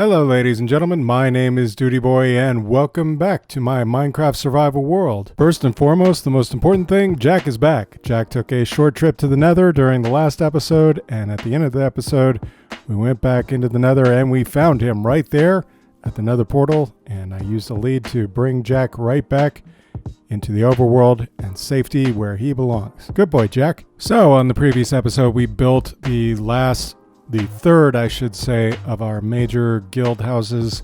Hello ladies and gentlemen, my name is dudieboy and welcome back to my Minecraft survival world. First and foremost, the most important thing, Jack is back. Jack took a short trip to the Nether during the last episode, and at the end of the episode, we went back into the Nether and we found him right there at the Nether portal, and I used the lead to bring Jack right back into the overworld and safety where he belongs. Good boy, Jack. So on the previous episode, we built the third, I should say, of our major guild houses,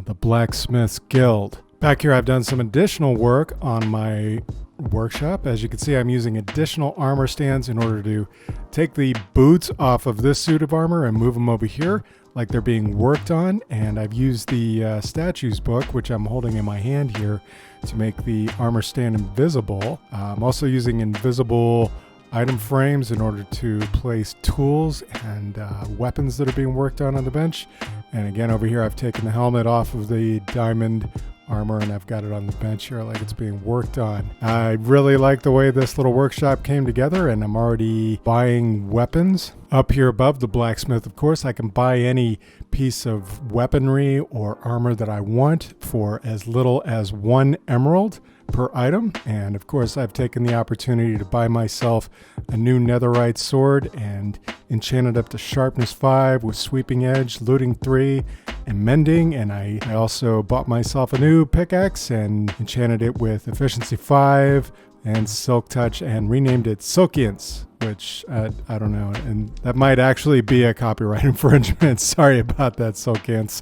the Blacksmith's Guild. Back here, I've done some additional work on my workshop. As you can see, I'm using additional armor stands in order to take the boots off of this suit of armor and move them over here like they're being worked on. And I've used the statues book, which I'm holding in my hand here, to make the armor stand invisible. I'm also using invisible item frames in order to place tools and weapons that are being worked on the bench. And again, over here I've taken the helmet off of the diamond armor and I've got it on the bench here like it's being worked on. I really like the way this little workshop came together, and I'm already buying weapons. Up here above the blacksmith, of course, I can buy any piece of weaponry or armor that I want for as little as 1 emerald per item. And of course, I've taken the opportunity to buy myself a new netherite sword and enchant it up to sharpness 5 with sweeping edge, looting 3, and mending. And I also bought myself a new pickaxe and enchanted it with efficiency 5 and silk touch and renamed it Silkiance, which I don't know, and that might actually be a copyright infringement. Sorry about that, Silkiance.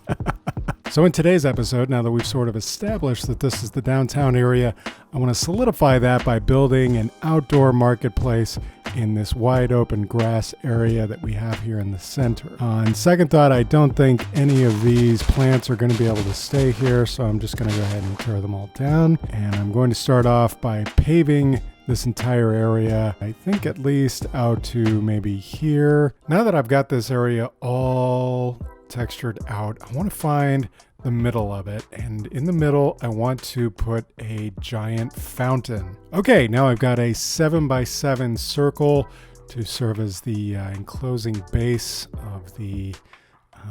So in today's episode, now that we've sort of established that this is the downtown area, I want to solidify that by building an outdoor marketplace in this wide open grass area that we have here in the center. On second thought, I don't think any of these plants are going to be able to stay here, so I'm just going to go ahead and tear them all down. And I'm going to start off by paving this entire area, I think at least out to maybe here. Now that I've got this area all textured out, I want to find the middle of it, and in the middle I want to put a giant fountain. Okay, now I've got a 7x7 circle to serve as the enclosing base of the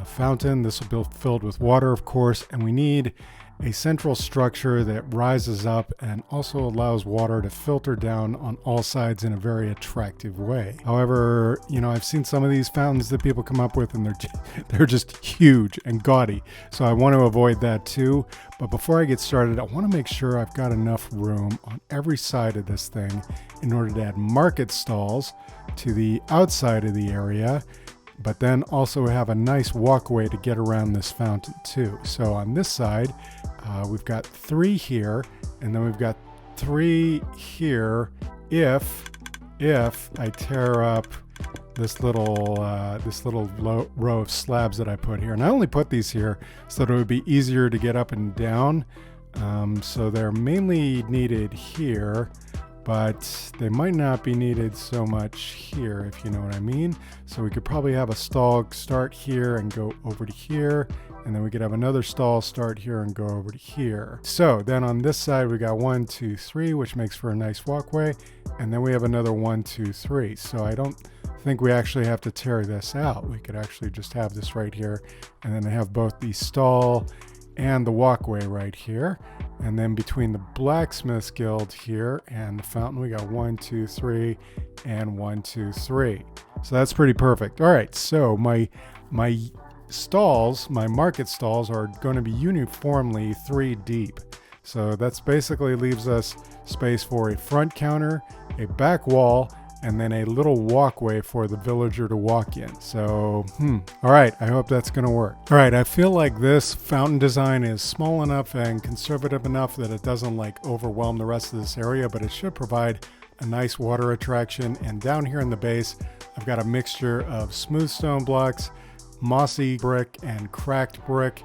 fountain. This will be filled with water, of course, and we need a central structure that rises up and also allows water to filter down on all sides in a very attractive way. However, you know, I've seen some of these fountains that people come up with and they're just huge and gaudy. So I want to avoid that too. But before I get started, I want to make sure I've got enough room on every side of this thing in order to add market stalls to the outside of the area, but then also have a nice walkway to get around this fountain too. So on this side, we've got 3 here, and then we've got 3 here if I tear up this little row of slabs that I put here. And I only put these here so that it would be easier to get up and down. So they're mainly needed here, but they might not be needed so much here, if you know what I mean. So we could probably have a stall start here and go over to here, and then we could have another stall start here and go over to here. So then on this side we got 1, 2, 3, which makes for a nice walkway, and then we have another 1, 2, 3. So I don't think we actually have to tear this out. We could actually just have this right here, and then have both the stall and the walkway right here. And then between the Blacksmith's Guild here and the fountain, we got 1, 2, 3, and 1, 2, 3. So that's pretty perfect. All right, so my stalls, my market stalls, are going to be uniformly 3 deep. So that's basically leaves us space for a front counter, a back wall, and then a little walkway for the villager to walk in. So, all right, I hope that's gonna work. All right, I feel like this fountain design is small enough and conservative enough that it doesn't like overwhelm the rest of this area, but it should provide a nice water attraction. And down here in the base, I've got a mixture of smooth stone blocks, mossy brick, and cracked brick,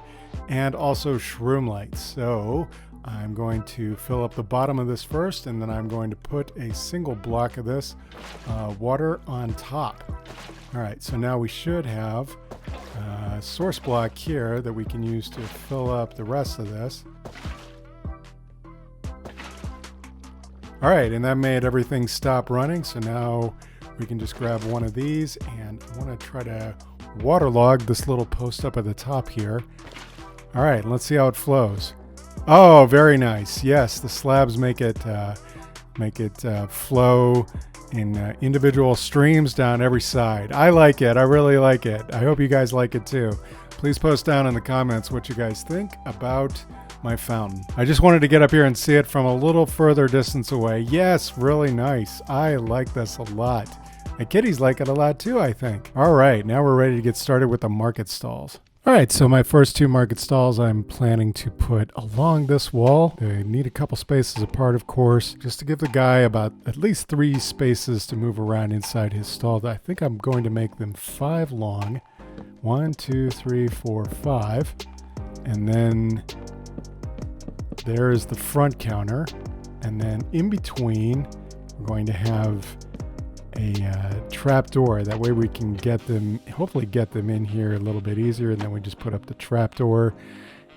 and also shroom lights. So I'm going to fill up the bottom of this first, and then I'm going to put a single block of this water on top. All right, so now we should have a source block here that we can use to fill up the rest of this. All right, and that made everything stop running, so now we can just grab one of these, and I want to try to waterlogged this little post up at the top here. All right, let's see how it flows. Oh, very nice. Yes, the slabs make it flow in individual streams down every side. I like it. I really like it. I hope you guys like it too. Please post down in the comments what you guys think about my fountain. I just wanted to get up here and see it from a little further distance away. Yes, really nice. I like this a lot. The kitties like it a lot too, I think. All right, now we're ready to get started with the market stalls. All right, so my first 2 market stalls I'm planning to put along this wall. They need a couple spaces apart, of course, just to give the guy about at least 3 spaces to move around inside his stall. I think I'm going to make them 5 long. 1, 2, 3, 4, 5. And then there's the front counter. And then in between, we're going to have a trap door. That way we can get them, hopefully get them in here a little bit easier. And then we just put up the trap door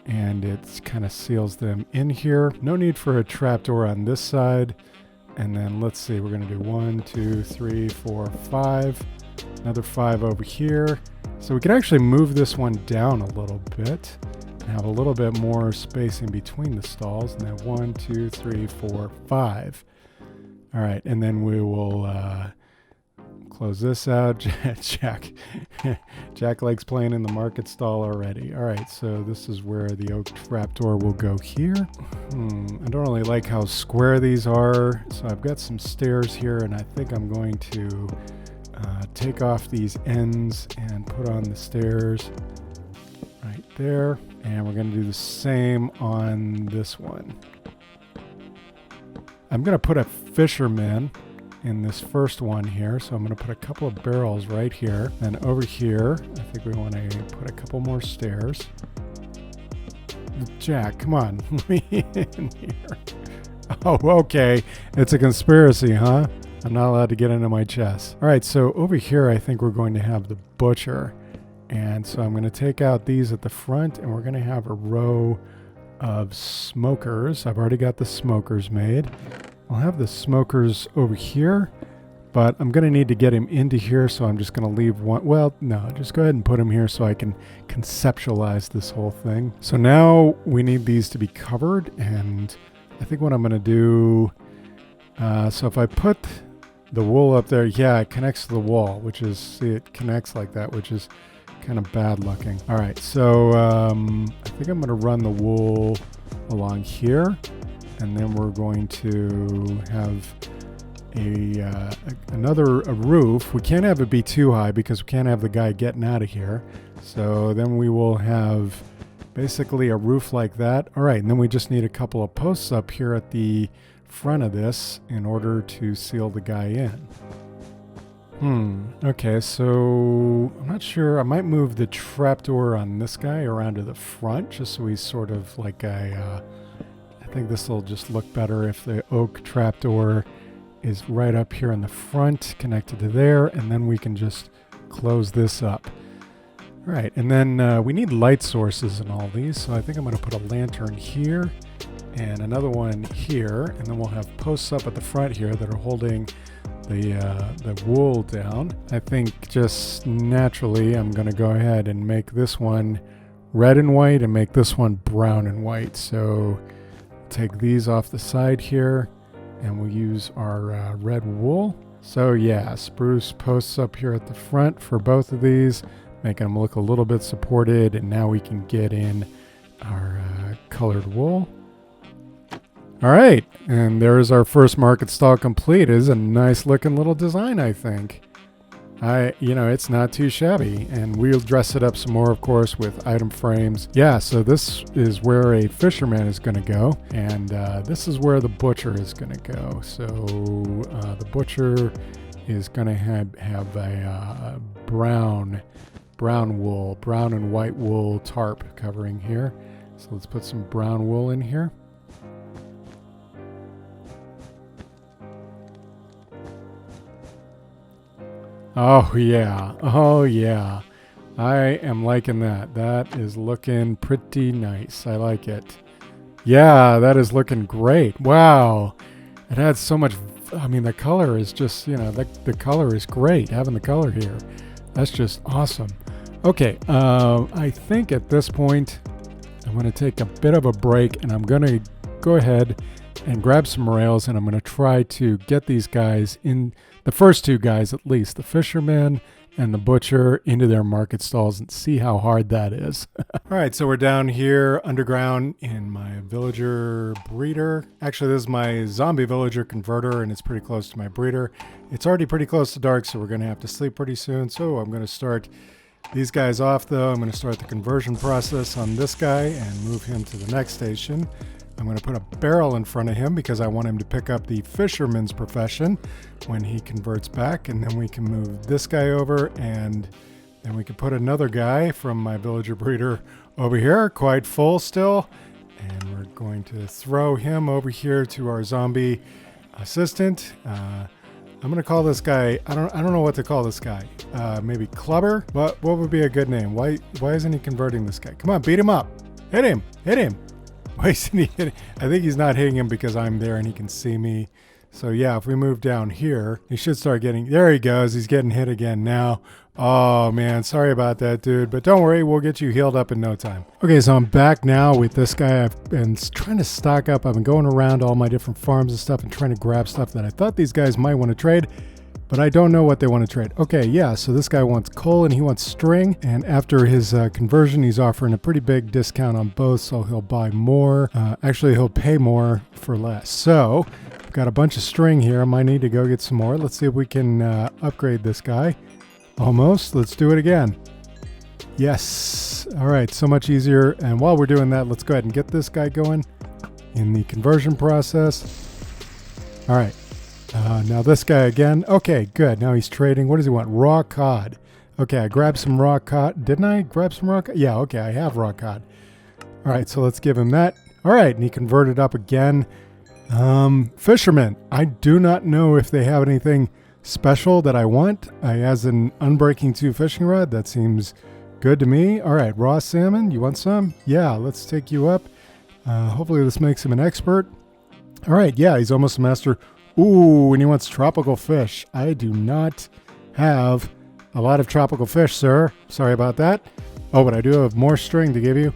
and it kind of seals them in here. No need for a trap door on this side. And then let's see, we're going to do 1, 2, 3, 4, 5. Another 5 over here. So we can actually move this one down a little bit and have a little bit more space in between the stalls. And then 1, 2, 3, 4, 5. All right, and then we will close this out. Jack likes playing in the market stall already. All right, so this is where the oak trapdoor will go here. I don't really like how square these are, so I've got some stairs here, and I think I'm going to take off these ends and put on the stairs right there. And we're going to do the same on this one. I'm going to put a fisherman in this first one here. So I'm going to put a couple of barrels right here. And over here, I think we want to put a couple more stairs. Jack, come on. Let me in here. Oh, okay. It's a conspiracy, huh? I'm not allowed to get into my chest. All right, so over here, I think we're going to have the butcher. And so I'm going to take out these at the front, and we're going to have a row of smokers. I've already got the smokers made. I'll have the smokers over here, but I'm going to need to get him into here, so I'm just going to leave one. Well, no, just go ahead and put him here so I can conceptualize this whole thing. So now we need these to be covered, and I think what I'm going to do, so if I put the wool up there, yeah, it connects to the wall, which is, see, it connects like that, which is kind of bad looking. All right, so I think I'm going to run the wool along here, and then we're going to have a roof. We can't have it be too high because we can't have the guy getting out of here. So then we will have basically a roof like that. All right, and then we just need a couple of posts up here at the front of this in order to seal the guy in. Okay, so I'm not sure. I might move the trapdoor on this guy around to the front just so he's sort of like a, I think this will just look better if the oak trapdoor is right up here in the front connected to there, and then we can just close this up. All right, and then we need light sources in all these, so I think I'm going to put a lantern here and another one here, and then we'll have posts up at the front here that are holding the wool down. I think just naturally I'm going to go ahead and make this one red and white and make this one brown and white. So take these off the side here and we'll use our red wool. So yeah, spruce posts up here at the front for both of these, making them look a little bit supported, and now we can get in our colored wool. All right, and there's our first market stall complete. It is a nice looking little design, I think. It's not too shabby, and we'll dress it up some more, of course, with item frames. Yeah, so this is where a fisherman is going to go, and this is where the butcher is going to go. So the butcher is going to have a brown wool, brown and white wool tarp covering here. So let's put some brown wool in here. Oh yeah, oh yeah. I am liking that. That is looking pretty nice. I like it. Yeah, that is looking great. Wow. It adds so much, I mean, the color is just, the color is great, having the color here. That's just awesome. Okay, I think at this point I'm going to take a bit of a break, and I'm going to go ahead and grab some rails, and I'm going to try to get these guys in, the first two guys at least, the fisherman and the butcher, into their market stalls and see how hard that is. All right, so we're down here underground in my villager breeder. Actually, this is my zombie villager converter, and it's pretty close to my breeder. It's already pretty close to dark, so we're going to have to sleep pretty soon. So I'm going to start these guys off, though. I'm going to start the conversion process on this guy and move him to the next station. I'm going to put a barrel in front of him because I want him to pick up the fisherman's profession when he converts back. And then we can move this guy over, and then we can put another guy from my villager breeder over here, quite full still. And we're going to throw him over here to our zombie assistant. I'm going to call this guy, I don't know what to call this guy. Maybe Clubber? What would be a good name? Why isn't he converting this guy? Come on, beat him up. Hit him. Hit him. Why isn't he hitting? I think he's not hitting him because I'm there and he can see me. So yeah, if we move down here, he should start getting, there he goes. He's getting hit again now. Oh man, sorry about that, dude. But don't worry, we'll get you healed up in no time. Okay, so I'm back now with this guy. I've been trying to stock up. I've been going around all my different farms and stuff and trying to grab stuff that I thought these guys might want to trade, but I don't know what they want to trade. Okay, yeah, so this guy wants coal and he wants string. And after his conversion, he's offering a pretty big discount on both, so he'll buy more. Actually, he'll pay more for less. So I've got a bunch of string here. I might need to go get some more. Let's see if we can upgrade this guy. Almost. Let's do it again. Yes. All right, so much easier. And while we're doing that, let's go ahead and get this guy going in the conversion process. All right. Now this guy again. Okay, good. Now he's trading. What does he want? Raw cod. Okay, I grabbed some raw cod. Didn't I grab some raw cod? Yeah, okay, I have raw cod. All right, so let's give him that. All right, and he converted up again. Fisherman. I do not know if they have anything special that I want. As an Unbreaking 2 fishing rod, that seems good to me. All right, raw salmon. You want some? Yeah, let's take you up. Hopefully this makes him an expert. All right, yeah, he's almost a master. Ooh, and he wants tropical fish. I do not have a lot of tropical fish, sir. Sorry about that. Oh, but I do have more string to give you.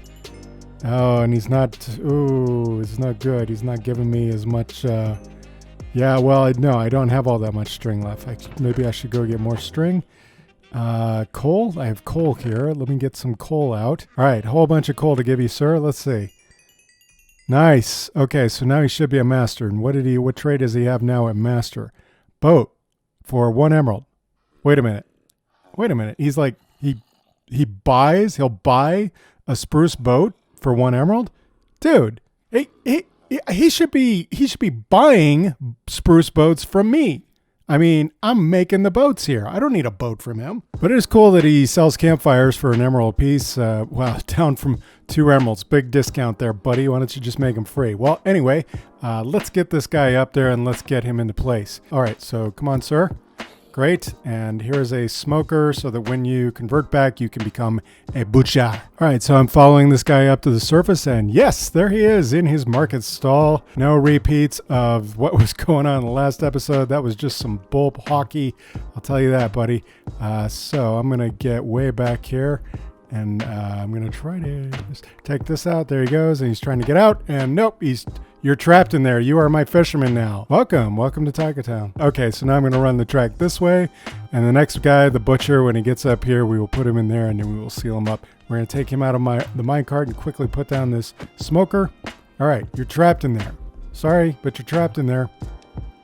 Oh, and he's not, ooh, it's not good. He's not giving me as much, yeah, well, no, I don't have all that much string left. Maybe I should go get more string. Coal? I have coal here. Let me get some coal out. All right, a whole bunch of coal to give you, sir. Let's see. Nice. Okay, so now he should be a master. And what trade does he have now at master? Boat for 1 emerald. Wait a minute. He's like, he'll buy a spruce boat for 1 emerald? Dude, he should be buying spruce boats from me. I mean, I'm making the boats here. I don't need a boat from him. But it is cool that he sells campfires for 1 emerald apiece. Wow, down from 2 emeralds. Big discount there, buddy. Why don't you just make them free? Well, anyway, let's get this guy up there and let's get him into place. All right, so come on, sir. Great. And here's a smoker so that when you convert back, you can become a butcher. All right, so I'm following this guy up to the surface, and yes, there he is in his market stall. No repeats of what was going on in the last episode. That was just some bull hockey. I'll tell you that, buddy. So I'm going to get way back here, and I'm going to try to just take this out. There he goes, and he's trying to get out, and nope, you're trapped in there. You are my fisherman now. Welcome to Tiger Town. Okay, so now I'm going to run the track this way, and the next guy, the butcher, when he gets up here, we will put him in there, and then we will seal him up. We're going to take him out of the minecart and quickly put down this smoker. All right, you're trapped in there. Sorry, but you're trapped in there.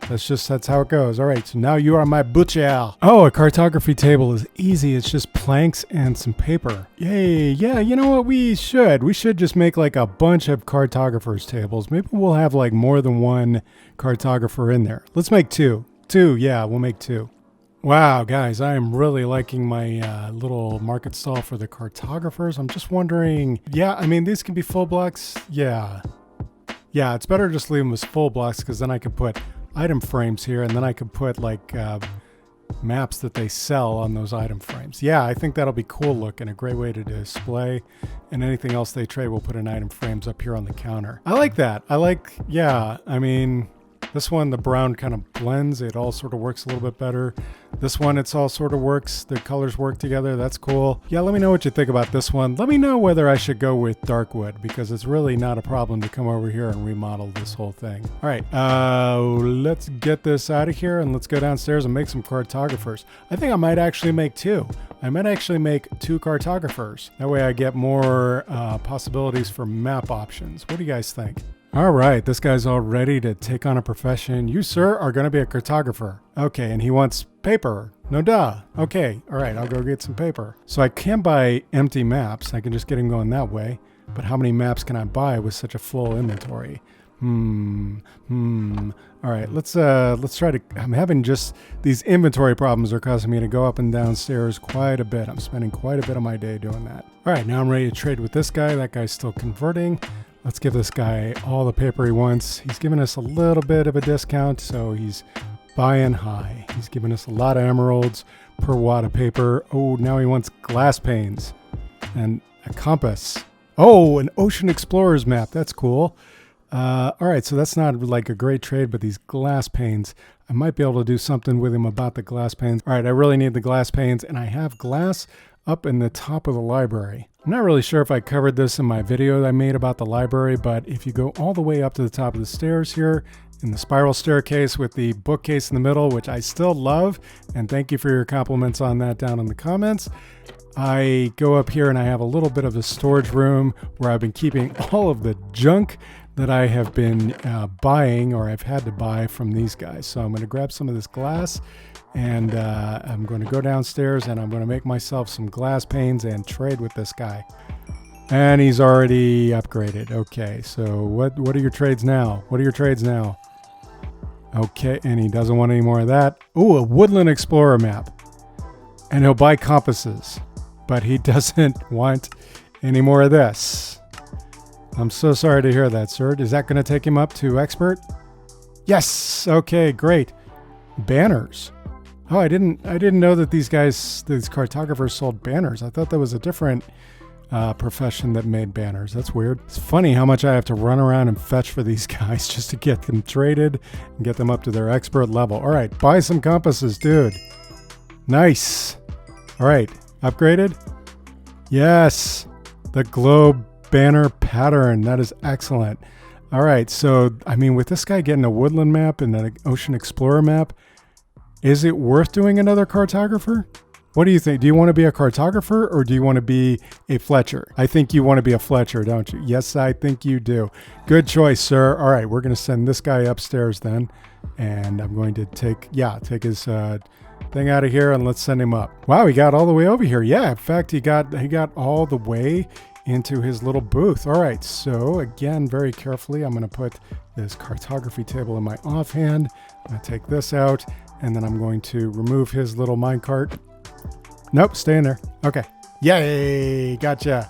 That's how it goes. All right, so now you are my butcher. Oh, a cartography table is easy. It's just planks and some paper. Yay, yeah, you know what we should? We should just make like a bunch of cartographers tables. Maybe we'll have like more than 1 cartographer in there. Let's make 2. 2, yeah, we'll make 2. Wow, guys, I am really liking my little market stall for the cartographers. I'm just wondering, yeah, I mean, these can be full blocks. Yeah, it's better to just leave them as full blocks because then I can put item frames here, and then I could put like maps that they sell on those item frames. Yeah, I think that'll be cool look and a great way to display, and anything else they trade we'll put in item frames up here on the counter. I like that. Yeah, I mean, This one, the brown kind of blends. It all sort of works a little bit better. This one, it's all sort of works. The colors work together. That's cool. Yeah, let me know what you think about this one. Let me know whether I should go with dark wood, because it's really not a problem to come over here and remodel this whole thing. All right, let's get this out of here and let's go downstairs and make some cartographers. I think I might actually make two. I might actually make 2 cartographers. That way I get more possibilities for map options. What do you guys think? All right, this guy's all ready to take on a profession. You, sir, are going to be a cartographer. Okay, and he wants paper. No duh. Okay, all right, I'll go get some paper. So I can buy empty maps. I can just get him going that way. But how many maps can I buy with such a full inventory? All right, let's try to, I'm having just, these inventory problems are causing me to go up and downstairs quite a bit. I'm spending quite a bit of my day doing that. All right, now I'm ready to trade with this guy. That guy's still converting. Let's give this guy all the paper he wants. He's giving us a little bit of a discount, so he's buying high. He's giving us a lot of emeralds per wad of paper. Oh, now he wants glass panes and a compass. Oh, an Ocean Explorer's map. That's cool. All right, so that's not like a great trade, but these glass panes, I might be able to do something with him about the glass panes. All right, I really need the glass panes, and I have glass up in the top of the library. I'm not really sure if I covered this in my video that I made about the library, but if you go all the way up to the top of the stairs here, in the spiral staircase with the bookcase in the middle, which I still love, and thank you for your compliments on that down in the comments, I go up here and I have a little bit of a storage room where I've been keeping all of the junk that I have been buying, or I've had to buy from these guys. So I'm going to grab some of this glass, and I'm going to go downstairs and I'm going to make myself some glass panes and trade with this guy. And he's already upgraded. Okay, so what are your trades now? What are your trades now? Okay, and he doesn't want any more of that. Ooh, a Woodland Explorer map. And he'll buy compasses, but he doesn't want any more of this. I'm so sorry to hear that, sir. Is that going to take him up to expert? Yes. Okay, great. Banners. Oh, I didn't know that these cartographers sold banners. I thought that was a different profession that made banners. That's weird. It's funny how much I have to run around and fetch for these guys just to get them traded and get them up to their expert level. All right, buy some compasses, dude. Nice. All right, upgraded? Yes, the globe banner pattern. That is excellent. All right, so, I mean, with this guy getting a woodland map and an ocean explorer map, is it worth doing another cartographer? What do you think? Do you want to be a cartographer or do you want to be a Fletcher? I think you want to be a Fletcher, don't you? Yes, I think you do. Good choice, sir. All right, we're going to send this guy upstairs then. And I'm going to take his thing out of here and let's send him up. Wow, he got all the way over here. Yeah, in fact, he got all the way into his little booth. All right, so again, very carefully, I'm going to put this cartography table in my offhand. I'm going to take this out, and then I'm going to remove his little minecart. Nope, stay in there. Okay. Yay! Gotcha.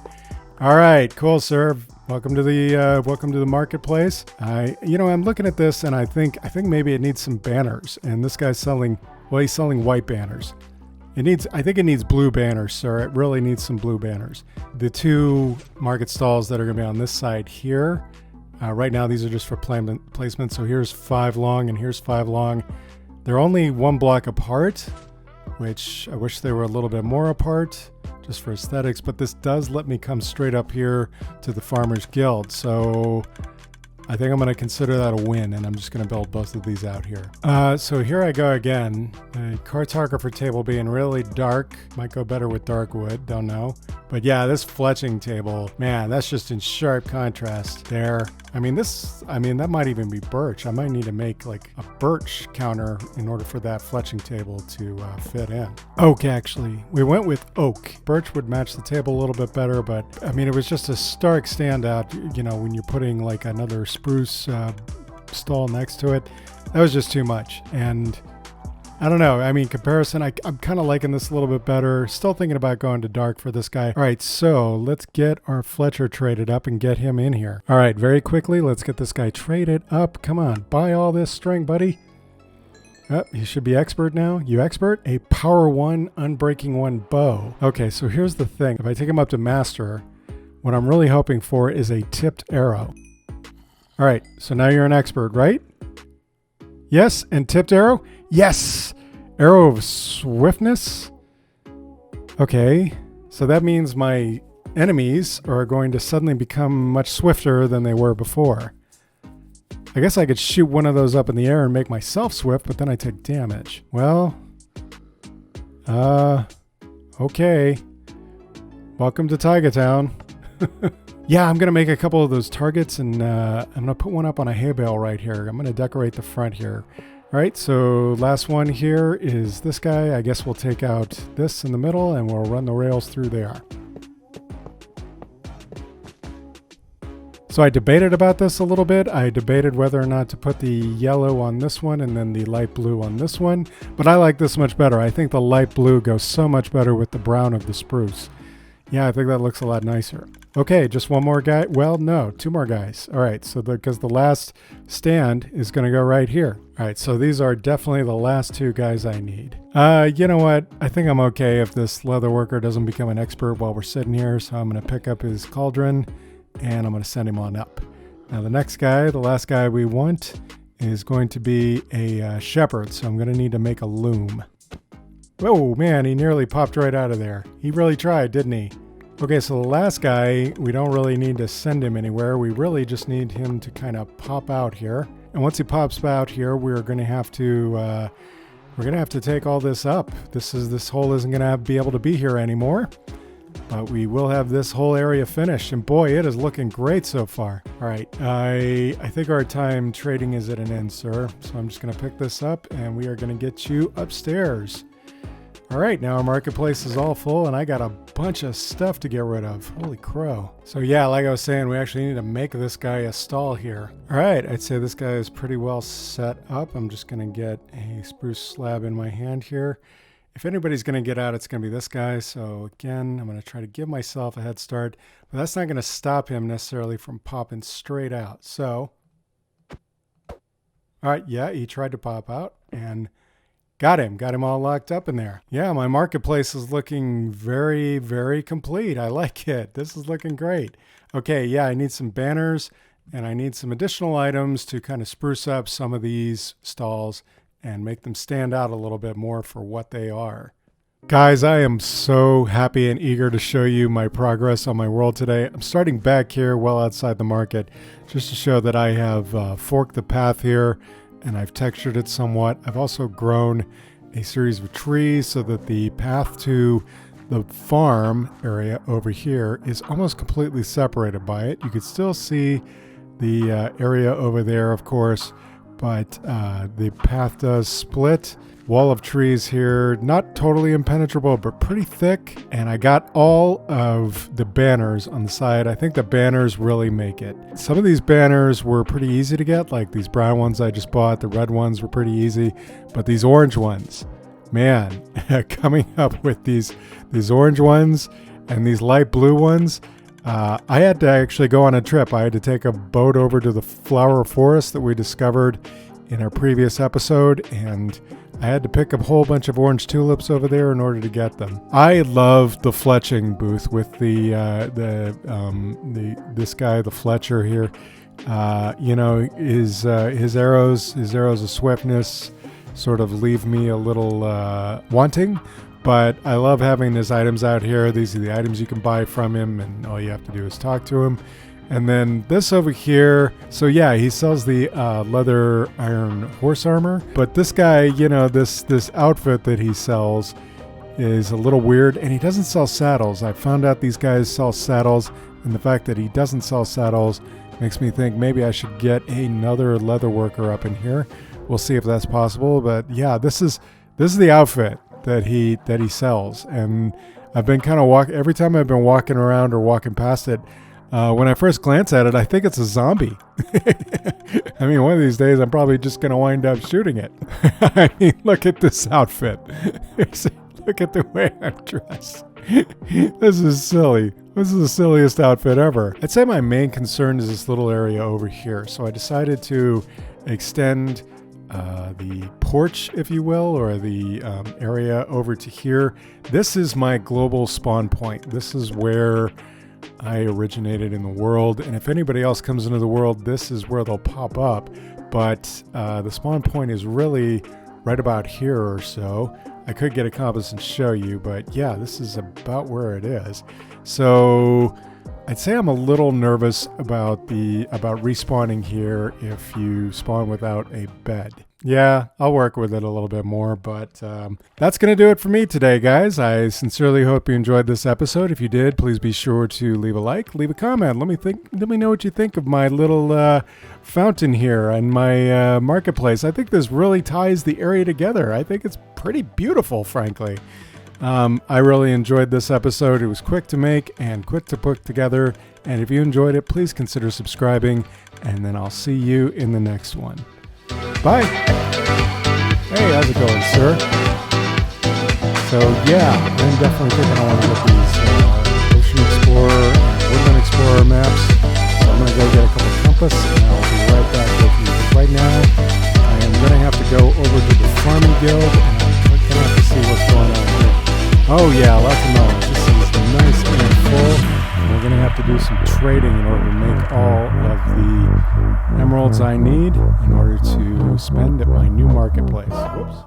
All right, cool, sir. Welcome to the marketplace. I'm looking at this and I think maybe it needs some banners. And this guy's selling, well, he's selling white banners. I think it needs blue banners, sir. It really needs some blue banners. The 2 market stalls that are going to be on this side here. Right now, these are just for placement. So here's 5 long and here's 5 long. They're only 1 block apart, which I wish they were a little bit more apart just for aesthetics, but this does let me come straight up here to the Farmers Guild. So I think I'm going to consider that a win, and I'm just going to build both of these out here. So here I go again. The cartographer table being really dark. Might go better with dark wood, don't know. But yeah, this fletching table, man, that's just in sharp contrast there. That might even be birch. I might need to make like a birch counter in order for that fletching table to fit in. Oak, actually. We went with oak. Birch would match the table a little bit better, but it was just a stark standout, when you're putting like another spruce stall next to it. That was just too much. And I don't know. Comparison, I'm kind of liking this a little bit better. Still thinking about going to dark for this guy. All right, so let's get our Fletcher traded up and get him in here. All right, very quickly, let's get this guy traded up. Come on, buy all this string, buddy. Oh, you should be expert now. You expert? A power 1, unbreaking 1 bow. Okay, so here's the thing. If I take him up to master, what I'm really hoping for is a tipped arrow. All right, so now you're an expert, right? Yes, and tipped arrow. Yes! Arrow of swiftness. Okay, so that means my enemies are going to suddenly become much swifter than they were before. I guess I could shoot one of those up in the air and make myself swift, but then I take damage. Well, okay. Welcome to Taiga Town. Yeah, I'm going to make a couple of those targets, and I'm going to put one up on a hay bale right here. I'm going to decorate the front here. All right, so last one here is this guy. I guess we'll take out this in the middle, and we'll run the rails through there. So I debated about this a little bit. I debated whether or not to put the yellow on this one and then the light blue on this one. But I like this much better. I think the light blue goes so much better with the brown of the spruce. Yeah, I think that looks a lot nicer. Okay, just one more guy. Well, no, two more guys. All right, so because the last stand is going to go right here. All right, so these are definitely the last two guys I need. You know what? I think I'm okay if this leather worker doesn't become an expert while we're sitting here. So I'm going to pick up his cauldron, and I'm going to send him on up. Now the next guy, the last guy we want, is going to be a shepherd. So I'm going to need to make a loom. Oh man, he nearly popped right out of there. He really tried, didn't he? Okay, so the last guy, we don't really need to send him anywhere. We really just need him to kind of pop out here. And once he pops out here, we're going to have to take all this up. This hole isn't going to be able to be here anymore. But we will have this whole area finished, and boy, it is looking great so far. All right, I think our time trading is at an end, sir. So I'm just going to pick this up, and we are going to get you upstairs. All right, now our marketplace is all full, and I got a bunch of stuff to get rid of. Holy crow. So yeah, like I was saying, we actually need to make this guy a stall here. All right, I'd say this guy is pretty well set up. I'm just going to get a spruce slab in my hand here. If anybody's going to get out, it's going to be this guy. So again, I'm going to try to give myself a head start, but that's not going to stop him necessarily from popping straight out. So, all right, yeah, he tried to pop out and got him all locked up in there. Yeah, my marketplace is looking very, very complete. I like it. This is looking great. Okay, yeah, I need some banners and I need some additional items to kind of spruce up some of these stalls and make them stand out a little bit more for what they are. Guys, I am so happy and eager to show you my progress on my world today. I'm starting back here well outside the market just to show that I have forked the path here and I've textured it somewhat. I've also grown a series of trees so that the path to the farm area over here is almost completely separated by it. You can still see the area over there, of course, but the path does split. Wall of trees here, not totally impenetrable, but pretty thick. And I got all of the banners on the side. I think the banners really make it. Some of these banners were pretty easy to get, like these brown ones I just bought. The red ones were pretty easy, but these orange ones, man, coming up with these orange ones and these light blue ones, I had to actually go on a trip. I had to take a boat over to the flower forest that we discovered in our previous episode, and I had to pick up a whole bunch of orange tulips over there in order to get them. I love the fletching booth with this guy, the Fletcher here. You know, his arrows of swiftness sort of leave me a little wanting. But I love having his items out here. These are the items you can buy from him, and all you have to do is talk to him. And then this over here, so yeah, he sells the leather iron horse armor. But this guy, you know, this outfit that he sells is a little weird, and he doesn't sell saddles. I found out these guys sell saddles, and the fact that he doesn't sell saddles makes me think maybe I should get another leather worker up in here. We'll see if that's possible. But yeah, this is the outfit that he sells, and I've been kind of every time I've been walking around or walking past it, when I first glance at it, I think it's a zombie. I mean, one of these days I'm probably just going to wind up shooting it. I mean, look at this outfit. Look at the way I'm dressed. This is silly. This is the silliest outfit ever. I'd say my main concern is this little area over here, so I decided to extend the porch, if you will, or the area over to here. This is my global spawn point. This is where I originated in the world, and if anybody else comes into the world, this is where they'll pop up. but the spawn point is really right about here or so. I could get a compass and show you, but yeah, this is about where it is. So I'd say I'm a little nervous about respawning here if you spawn without a bed. Yeah, I'll work with it a little bit more, but that's going to do it for me today, guys. I sincerely hope you enjoyed this episode. If you did, please be sure to leave a like, leave a comment. Let me know what you think of my little fountain here and my marketplace. I think this really ties the area together. I think it's pretty beautiful, frankly. I really enjoyed this episode. It was quick to make and quick to put together. And if you enjoyed it, please consider subscribing, and then I'll see you in the next one. Bye. Hey, how's it going, sir? So yeah, I'm definitely thinking I want to get these Ocean Explorer and Woodland Explorer maps. So I'm going to go get a couple compass, and I'll be right back with you. But right now, I am going to have to go over to the Farming Guild, and I'm going to have to see what's going on here. Oh yeah, lots of knowledge. This is nice and full. And we're going to have to do some trading in order to make all of the emeralds I need in order to spend at my new marketplace. Whoops.